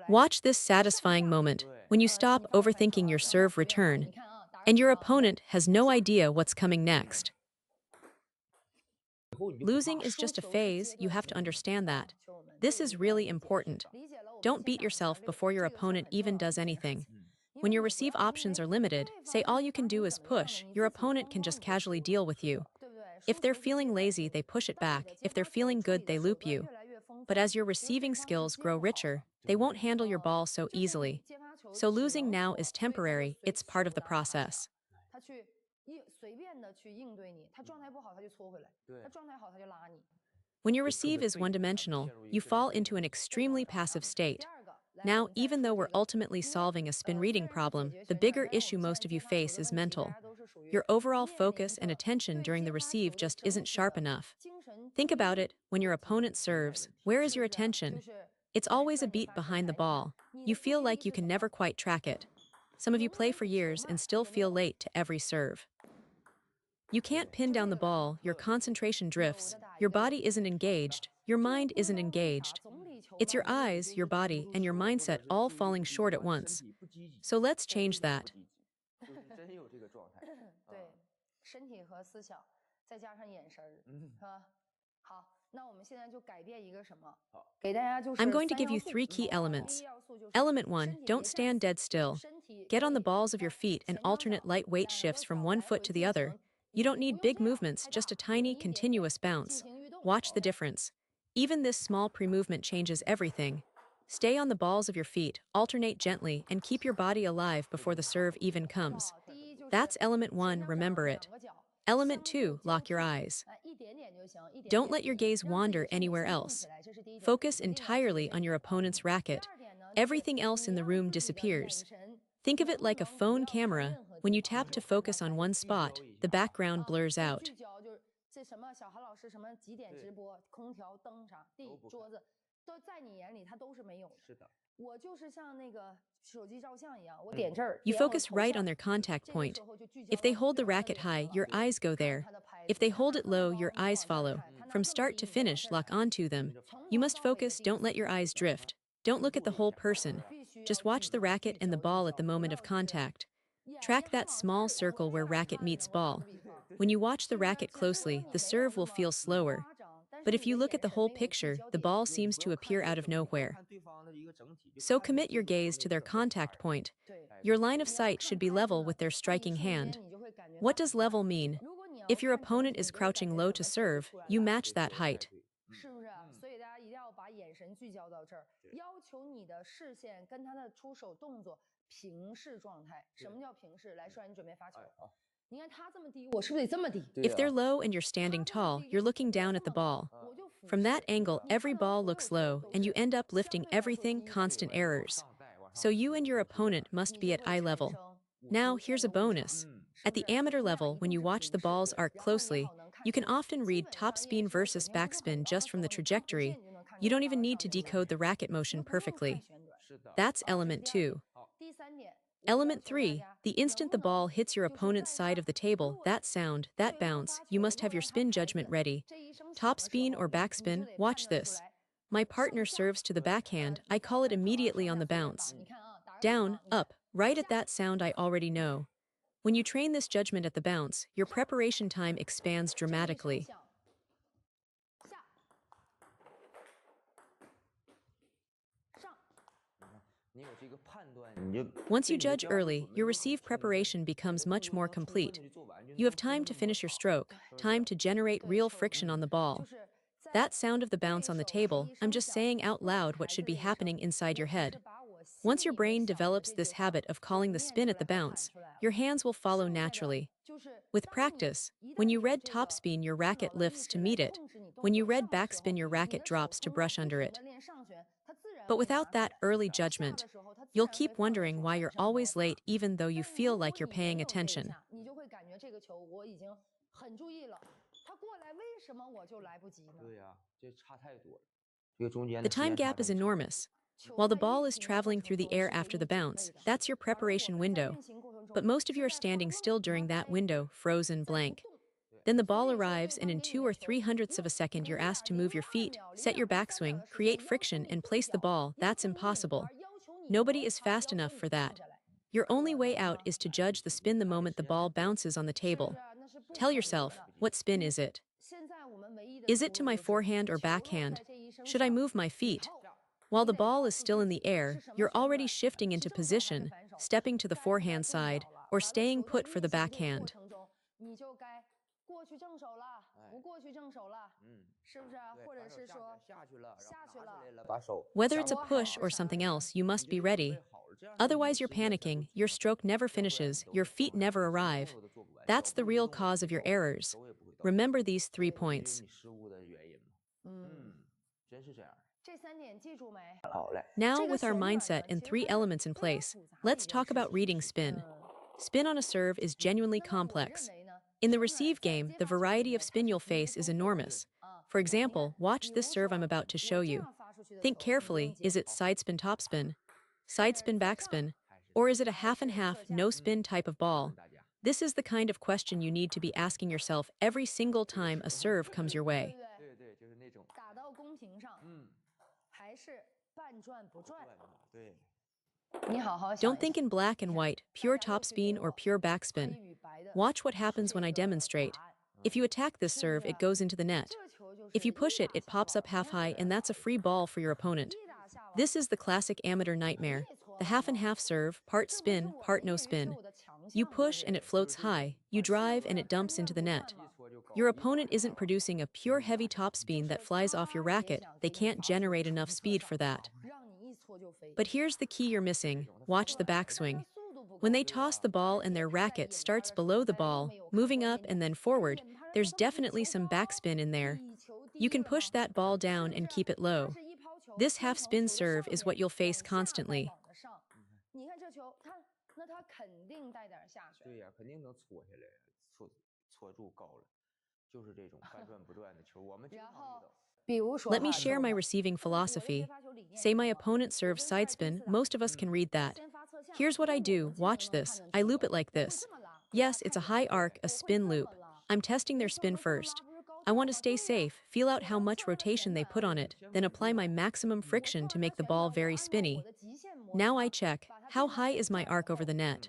Watch this satisfying moment when you stop overthinking your serve return and your opponent has no idea what's coming next. Losing is just a phase, you have to understand that. This is really important. Don't beat yourself before your opponent even does anything. When your receive options are limited, say all you can do is push, your opponent can just casually deal with you. If they're feeling lazy, they push it back. If they're feeling good, they loop you. But as your receiving skills grow richer, they won't handle your ball so easily. So losing now is temporary, it's part of the process. When your receive is one-dimensional, you fall into an extremely passive state. Now, even though we're ultimately solving a spin reading problem, the bigger issue most of you face is mental. Your overall focus and attention during the receive just isn't sharp enough. Think about it, when your opponent serves, where is your attention? It's always a beat behind the ball. You feel like you can never quite track it. Some of you play for years and still feel late to every serve. You can't pin down the ball, your concentration drifts, your body isn't engaged, your mind isn't engaged. It's your eyes, your body, and your mindset all falling short at once. So let's change that. I'm going to give you three key elements. Element 1, don't stand dead still. Get on the balls of your feet and alternate light weight shifts from one foot to the other. You don't need big movements, just a tiny, continuous bounce. Watch the difference. Even this small pre-movement changes everything. Stay on the balls of your feet, alternate gently, and keep your body alive before the serve even comes. That's element 1, remember it. Element 2, lock your eyes. Don't let your gaze wander anywhere else. Focus entirely on your opponent's racket. Everything else in the room disappears. Think of it like a phone camera. When you tap to focus on one spot, the background blurs out. You focus right on their contact point. If they hold the racket high, your eyes go there. If they hold it low, your eyes follow. From start to finish, lock onto them. You must focus, don't let your eyes drift. Don't look at the whole person. Just watch the racket and the ball at the moment of contact. Track that small circle where racket meets ball. When you watch the racket closely, the serve will feel slower. But if you look at the whole picture, the ball seems to appear out of nowhere. So commit your gaze to their contact point. Your line of sight should be level with their striking hand. What does level mean? If your opponent is crouching low to serve, you match that height. If they're low and you're standing tall, you're looking down at the ball. From that angle, every ball looks low, and you end up lifting everything, constant errors. So you and your opponent must be at eye level. Now, here's a bonus. At the amateur level, when you watch the ball's arc closely, you can often read topspin versus backspin just from the trajectory. You don't even need to decode the racket motion perfectly. That's element 2. Element 3, the instant the ball hits your opponent's side of the table, that sound, that bounce, you must have your spin judgment ready. Topspin or backspin, watch this. My partner serves to the backhand, I call it immediately on the bounce. Down, up, right at that sound I already know. When you train this judgment at the bounce, your preparation time expands dramatically. Once you judge early, your receive preparation becomes much more complete. You have time to finish your stroke, time to generate real friction on the ball. That sound of the bounce on the table, I'm just saying out loud what should be happening inside your head. Once your brain develops this habit of calling the spin at the bounce, your hands will follow naturally. With practice, when you read topspin, your racket lifts to meet it. When you read backspin, your racket drops to brush under it. But without that early judgment, you'll keep wondering why you're always late even though you feel like you're paying attention. The time gap is enormous. While the ball is traveling through the air after the bounce, that's your preparation window. But most of you are standing still during that window, frozen blank. Then the ball arrives, and in 2 or 3 hundredths of a second, you're asked to move your feet, set your backswing, create friction, and place the ball. That's impossible. Nobody is fast enough for that. Your only way out is to judge the spin the moment the ball bounces on the table. Tell yourself, what spin is it? Is it to my forehand or backhand? Should I move my feet? While the ball is still in the air, you're already shifting into position, stepping to the forehand side, or staying put for the backhand. Whether it's a push or something else, you must be ready. Otherwise, you're panicking, your stroke never finishes, your feet never arrive. That's the real cause of your errors. Remember these 3 points. Now, with our mindset and 3 elements in place, let's talk about reading spin. Spin on a serve is genuinely complex. In the receive game, the variety of spin you'll face is enormous. For example, watch this serve I'm about to show you. Think carefully, is it side spin topspin, side spin backspin, or is it a half and half no spin type of ball? This is the kind of question you need to be asking yourself every single time a serve comes your way. Don't think in black and white, pure topspin or pure backspin. Watch what happens when I demonstrate. If you attack this serve, it goes into the net. If you push it, it pops up half high, and that's a free ball for your opponent. This is the classic amateur nightmare. The half and half serve, part spin, part no spin. You push and it floats high, you drive and it dumps into the net. Your opponent isn't producing a pure heavy topspin that flies off your racket, they can't generate enough speed for that. But here's the key you're missing, watch the backswing. When they toss the ball and their racket starts below the ball, moving up and then forward, there's definitely some backspin in there. You can push that ball down and keep it low. This half-spin serve is what you'll face constantly. Let me share my receiving philosophy. Say my opponent serves side spin, most of us can read that. Here's what I do, watch this, I loop it like this. Yes, it's a high arc, a spin loop. I'm testing their spin first. I want to stay safe, feel out how much rotation they put on it, then apply my maximum friction to make the ball very spinny. Now I check, how high is my arc over the net?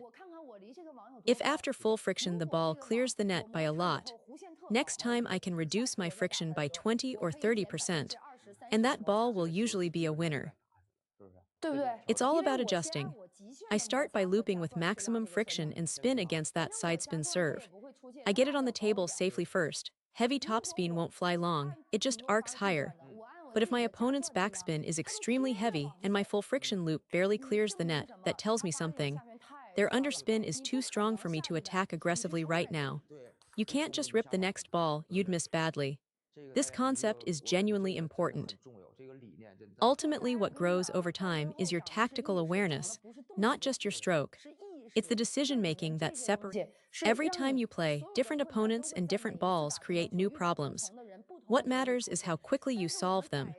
If after full friction the ball clears the net by a lot, next time I can reduce my friction by 20 or 30%, and that ball will usually be a winner. It's all about adjusting. I start by looping with maximum friction and spin against that side spin serve. I get it on the table safely first. Heavy topspin won't fly long, it just arcs higher. But if my opponent's backspin is extremely heavy and my full friction loop barely clears the net, that tells me something. Their underspin is too strong for me to attack aggressively right now. You can't just rip the next ball, you'd miss badly. This concept is genuinely important. Ultimately, what grows over time is your tactical awareness, not just your stroke. It's the decision-making that separates. Every time you play, different opponents and different balls create new problems. What matters is how quickly you solve them.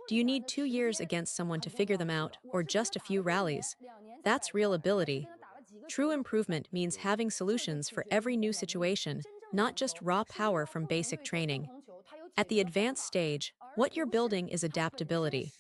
Do you need 2 years against someone to figure them out, or just a few rallies? That's real ability. True improvement means having solutions for every new situation, not just raw power from basic training. At the advanced stage, what you're building is adaptability.